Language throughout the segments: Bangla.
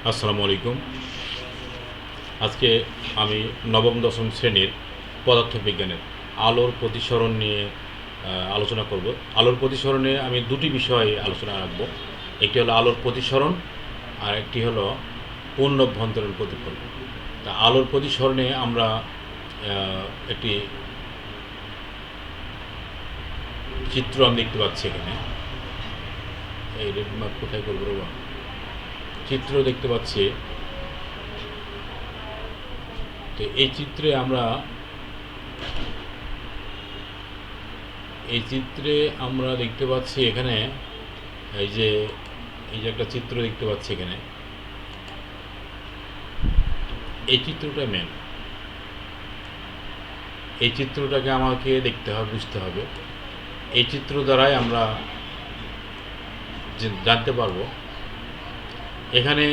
আসসালামু আলাইকুম। আজকে আমি নবম দশম শ্রেণীর পদার্থবিজ্ঞানের আলোর প্রতিসরণ নিয়ে আলোচনা করব। আলোর প্রতিসরণে আমি দুটি বিষয় আলোচনা রাখব। একটি হলো আলোর প্রতিসরণ, আর একটি হলো পুনঃভ্যন্তরের প্রতিফলন। তা আলোর প্রতিসরণে আমরা একটি চিত্র আমি দেখতে পাচ্ছি এখানে। এই রেড মার্ক কোথায় করবো বাবা? চিত্র দেখতে পাচ্ছি। তো এই চিত্রে আমরা দেখতে পাচ্ছি এখানে এই যে একটা চিত্র দেখতে পাচ্ছি এখানে। এই চিত্রটা মেন। এই চিত্রটাকে আমাকে দেখতে হবে, বুঝতে হবে। এই চিত্র দ্বারাই আমরা জানতে পারবো এখানে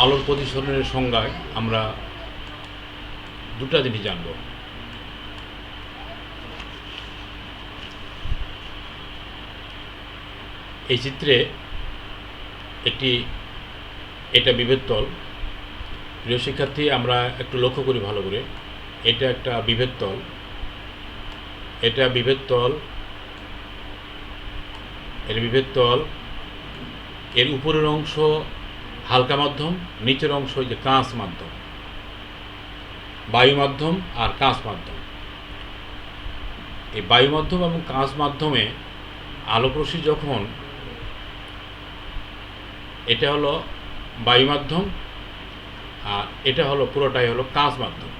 আলোর প্রতিসরণের সংজ্ঞায় আমরা দুটা জিনিস জানব। এই চিত্রে এটা বিভেদ তল। প্রিয় শিক্ষার্থী, আমরা একটু লক্ষ্য করি ভালো করে। এটা একটা বিভেদ তল। এটা বিভেদ তল। এর উপরের অংশ হালকা মাধ্যম, নিচের অংশ যে কাঁচ মাধ্যম, বায়ু মাধ্যম আর কাঁচ মাধ্যম। এই বায়ু মাধ্যম এবং কাঁচ মাধ্যমে আলোকরশ্মি যখন, এটা হলো বায়ু মাধ্যম আর এটা হলো পুরোটাই হলো কাঁচ মাধ্যম।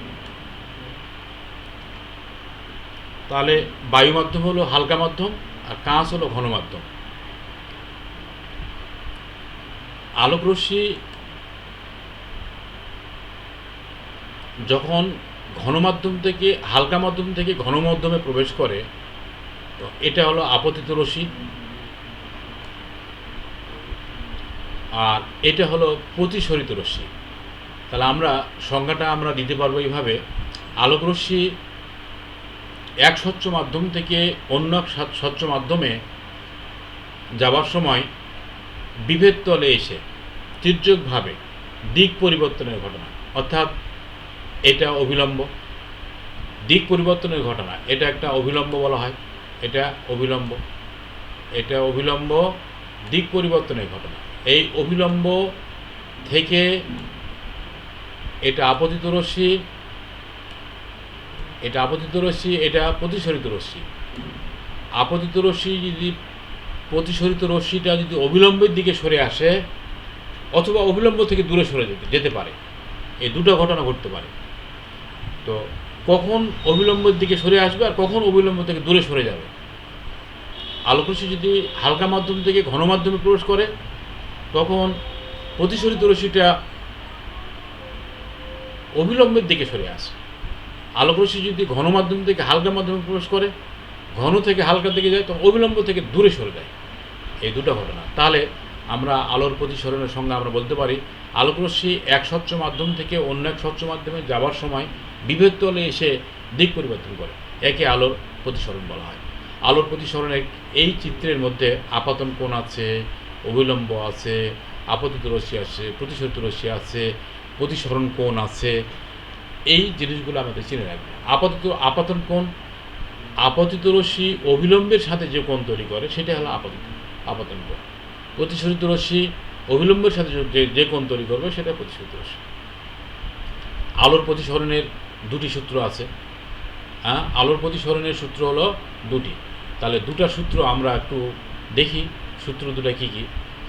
তাহলে বায়ু মাধ্যম হলো হালকা মাধ্যম আর কাঁচ হলো ঘন মাধ্যম। আলোকরশ্মি যখন ঘন মাধ্যম থেকে হালকা মাধ্যম থেকে ঘন মাধ্যমে প্রবেশ করে, তো এটা হলো আপতিত রশ্মি, আর এটা হলো প্রতিসরিত রশ্মি। তাহলে সংজ্ঞাটা আমরা দিতে পারবো এইভাবে: আলোকরশ্মি এক স্বচ্ছ মাধ্যম থেকে অন্য এক স্বচ্ছ মাধ্যমে যাবার সময় বিভেদ তলে এসে তির্যকভাবে দিক পরিবর্তনের ঘটনা, অর্থাৎ এটা অভিলম্ব দিক পরিবর্তনের ঘটনা, এটা একটা অভিলম্ব বলা হয়। এটা অভিলম্ব দিক পরিবর্তনের ঘটনা। এই অভিলম্ব থেকে এটা আপতিত রশ্মি, এটা প্রতিসরিত রশ্মি। আপতিত রশ্মি যদি প্রতিসরিত রশ্মিটা যদি অবিলম্বের দিকে সরে আসে অথবা অবিলম্ব থেকে দূরে সরে যেতে পারে, এই দুটো ঘটনা ঘটতে পারে। তো কখন অবিলম্বের দিকে সরে আসবে আর কখন অবিলম্ব থেকে দূরে সরে যাবে? আলোকরশ্মি যদি হালকা মাধ্যম থেকে ঘন মাধ্যমে প্রবেশ করে তখন প্রতিসরিত রশ্মিটা অবিলম্বের দিকে সরে আসে। আলোকরশ্মি যদি ঘন মাধ্যম থেকে হালকা মাধ্যমে প্রবেশ করে, ঘন থেকে হালকার দিকে যায়, তখন অবিলম্ব থেকে দূরে সরে যায়। এই দুটো ঘটনা। তাহলে আমরা আলোর প্রতিসরণের সংজ্ঞা আমরা বলতে পারি: আলোকরশ্মি এক স্বচ্ছ মাধ্যম থেকে অন্য এক স্বচ্ছ মাধ্যমে যাবার সময় বিভেদ তলে এসে দিক পরিবর্তন করে, একে আলোর প্রতিসরণ বলা হয়। আলোর প্রতিসরণের এই চিত্রের মধ্যে আপাতন কোণ আছে, অবিলম্ব আছে, আপতিত রশ্মি আছে, প্রতিসরিত রশ্মি আছে, প্রতিসরণ কোণ আছে। এই জিনিসগুলো আমাদের চিনে রাখবে। আপাতন কোণ, আপতিত রশ্মি অবিলম্বের সাথে যে কোণ তৈরি করে সেটা হলো আপাতন কোণ। প্রতিসরিত রশ্মি অবিলম্বের সাথে যে কোণ তৈরি করবে সেটা প্রতিসরিত রশ্মি। আলোর প্রতিসরণের দুটি সূত্র আছে। আলোর প্রতিসরণের সূত্র হলো দুটি। তাহলে দুটা সূত্র আমরা একটু দেখি, সূত্র দুটা কী কী।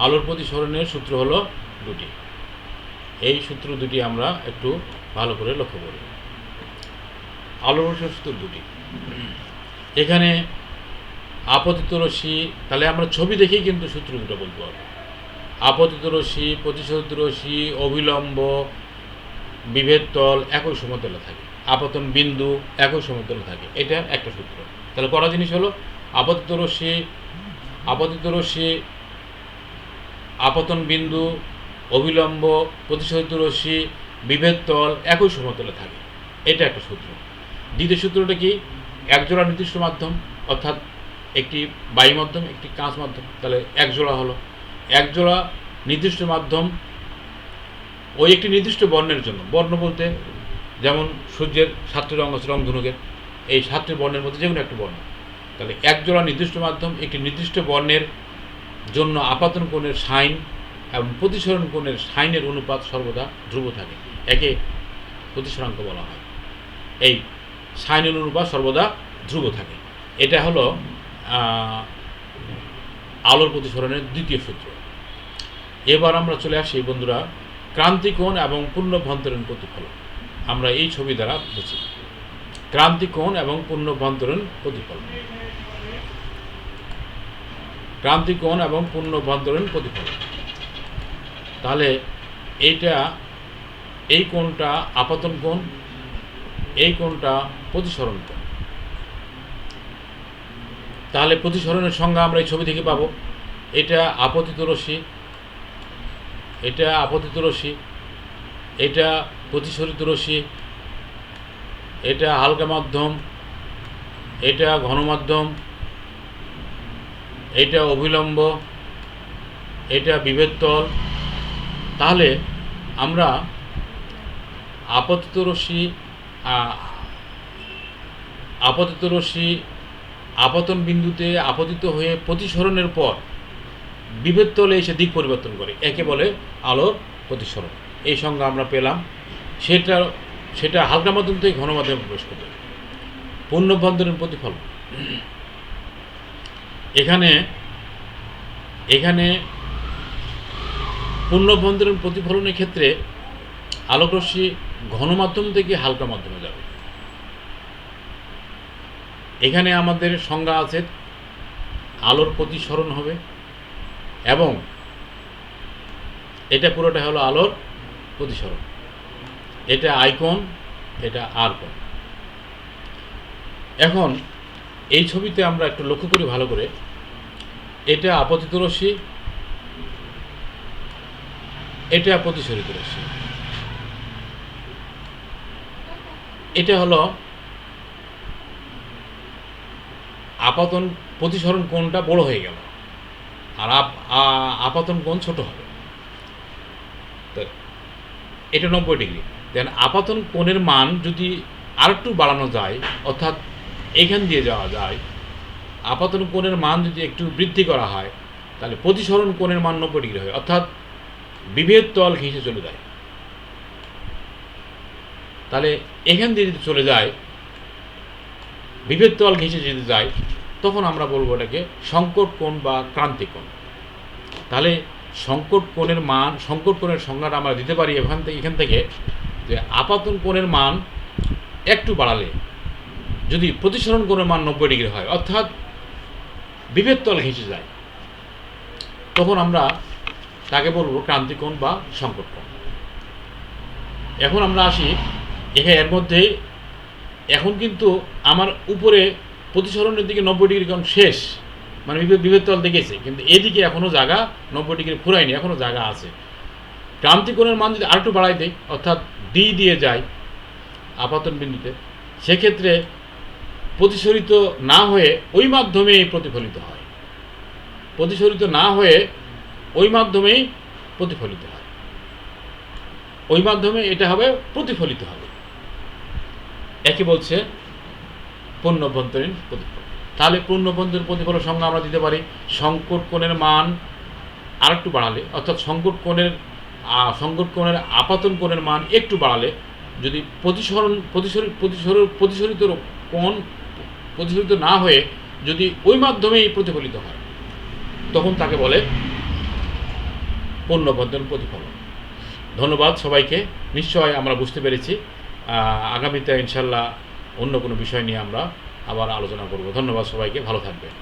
আলোর প্রতিসরণের সূত্র হলো দুটি। এই সূত্র দুটি আমরা একটু ভালো করে লক্ষ্য করি। আলোর সূত্র দুটি। এখানে আপতিত রশ্মি, তাহলে আমরা ছবি দেখেই কিন্তু সূত্র দুটো বলতে পারবো। আপতিত রশ্মি, প্রতিসরিত রশ্মি, অবিলম্ব, বিভেদ তল একই সমতলে থাকে, আপতন বিন্দু একই সমতলে থাকে। এটা একটা সূত্র। তাহলে কটা জিনিস হলো: আপতিত রশ্মি, আপতন বিন্দু, অবিলম্ব, প্রতিসরিত রশ্মি, বিভেদ তল একই সমতলে থাকে। এটা একটা সূত্র। দ্বিতীয় সূত্রটা কি? একজোড়া নির্দিষ্ট মাধ্যম, অর্থাৎ একটি বায়ু মাধ্যম, একটি কাঁচ মাধ্যম। তাহলে একজোড়া হলো, একজোড়া নির্দিষ্ট মাধ্যম ওই একটি নির্দিষ্ট বর্ণের জন্য, বর্ণ বলতে যেমন সূর্যের 7টি রঙ আছে রংধনুকের, এই 7টি বর্ণের মধ্যে যে কোনো একটি বর্ণ, তাহলে একজোড়া নির্দিষ্ট মাধ্যম একটি নির্দিষ্ট বর্ণের জন্য আপাতন কোণের সাইন এবং প্রতিসরণ কোণের সাইনের অনুপাত সর্বদা ধ্রুব থাকে, একে প্রতিসরাঙ্ক বলা হয়। এই সাইনের অনুপাত সর্বদা ধ্রুব থাকে, এটা হলো আলোর প্রতিসরণের দ্বিতীয় সূত্র। এবার আমরা চলে আসি বন্ধুরা ক্রান্তিকোণ এবং পূর্ণভ্যন্তরীণ প্রতিফলন। আমরা এই ছবি দ্বারা বুঝি ক্রান্তিকোণ এবং পূর্ণভ্যন্তরীণ প্রতিফলন। ক্রান্তিকোণ এবং পূর্ণভ্যন্তরীণ প্রতিফলন, তাহলে এই কোণটা আপতন কোণ, এই কোণটা প্রতিসরণ কোণ। তাহলে প্রতিসরণের সংজ্ঞা আমরা এই ছবি থেকে পাবো। এটা আপতিত রশ্মি, এটা আপতিত রশ্মি, এটা প্রতিসরিত রশ্মি, এটা হালকা মাধ্যম, এটা ঘন মাধ্যম, এটা অভিলম্ব, এটা বিভেদ তল। তাহলে আমরা আপতিত রশ্মি আপতন বিন্দুতে আপতিত হয়ে প্রতিসরণের পর বিভেদ তলে এসে দিক পরিবর্তন করে, একে বলে আলোর প্রতিসরণ। এই সংজ্ঞা আমরা পেলাম। সেটা হালকা মাধ্যম থেকে ঘন মাধ্যমে প্রবেশ করবে। পূর্ণভ্যন্তরীণ প্রতিফলন, এখানে পূর্ণভ্যন্তরীণ প্রতিফলনের ক্ষেত্রে আলোকরশ্মি ঘন মাধ্যম থেকে হালকা মাধ্যমে যাবে। এখানে আমাদের সংজ্ঞা আছে, আলোর প্রতিসরণ হবে এবং এটা পুরোটা হলো আলোর প্রতিসরণ। এটা আই কোণ, এটা আর কোণ। এখন এই ছবিতে আমরা একটু লক্ষ্য করি ভালো করে, এটা আপতিত রশ্মি, এটা প্রতিসরিত রশ্মি। এটা হলো আপতন, প্রতিসরণ কোণটা বড় হয়ে গেল আর আপতন কোণ ছোট হবে। তো এটা 90 ডিগ্রি। দেন আপতন কোণের মান যদি আরেকটু বাড়ানো যায়, অর্থাৎ এইখান দিয়ে যাওয়া যায়, আপতন কোণের মান যদি একটু বৃদ্ধি করা হয়, তাহলে প্রতিসরণ কোণের মান 90 ডিগ্রি হয়, অর্থাৎ বিভেদ তল ঘেঁষে চলে যায়। তাহলে এখান দিয়ে যদি চলে যায়, বিভেদ তল ঘেঁষে যদি যায়, তখন আমরা বলবো এটাকে সংকট কোণ বা ক্রান্তি কোণ। তাহলে সংকট কোণের সংজ্ঞাটা আমরা দিতে পারি এখান থেকে যে আপতন কোণের মান একটু বাড়ালে যদি প্রতিসরণ কোণের মান 90 ডিগ্রি হয়, অর্থাৎ বিভেদ তল ঘেঁষে যায়, তখন আমরা তাকে বলবো ক্রান্তি কোণ বা সংকট কোণ। এখন আমরা আসি এর মধ্যে, এখন কিন্তু আমার উপরে প্রতিসরণের দিকে 90 ডিগ্রি কোণ শেষ, মানে বিভেদ তল দেখেছে, কিন্তু এদিকে এখনও জায়গা 90 ডিগ্রি ফুরায়নি, এখনও জায়গা আছে। ক্রান্তি কোণের মান যদি আরেকটু বাড়াই দেয়, অর্থাৎ ডি দিয়ে যায় আপতন বিন্দুতে, সেক্ষেত্রে প্রতিসরিত না হয়ে ওই মাধ্যমেই প্রতিফলিত হয়, প্রতিসরিত না হয়ে ওই মাধ্যমেই প্রতিফলিত হয়, ওই মাধ্যমে এটা হবে প্রতিফলিত হবে, একে বলছে পূর্ণভ্যন্তরীণ প্রতিফলন। তাহলে পূর্ণভ্যন্তরীণ প্রতিফলন সংজ্ঞা আমরা দিতে পারি, সংকট কোণের মান আরেকটু বাড়ালে, অর্থাৎ সংকট কোণের আপতন কোণের মান একটু বাড়ালে, যদি প্রতিসরিত না হয়ে যদি ওই মাধ্যমেই প্রতিফলিত হয়, তখন তাকে বলে পূর্ণভ্যন্তরীণ প্রতিফলন। ধন্যবাদ সবাইকে, নিশ্চয় আমরা বুঝতে পেরেছি। আগামীতে ইনশাল্লাহ অন্য কোনো বিষয় নিয়ে আমরা আবার আলোচনা করব। ধন্যবাদ সবাইকে, ভালো থাকবেন।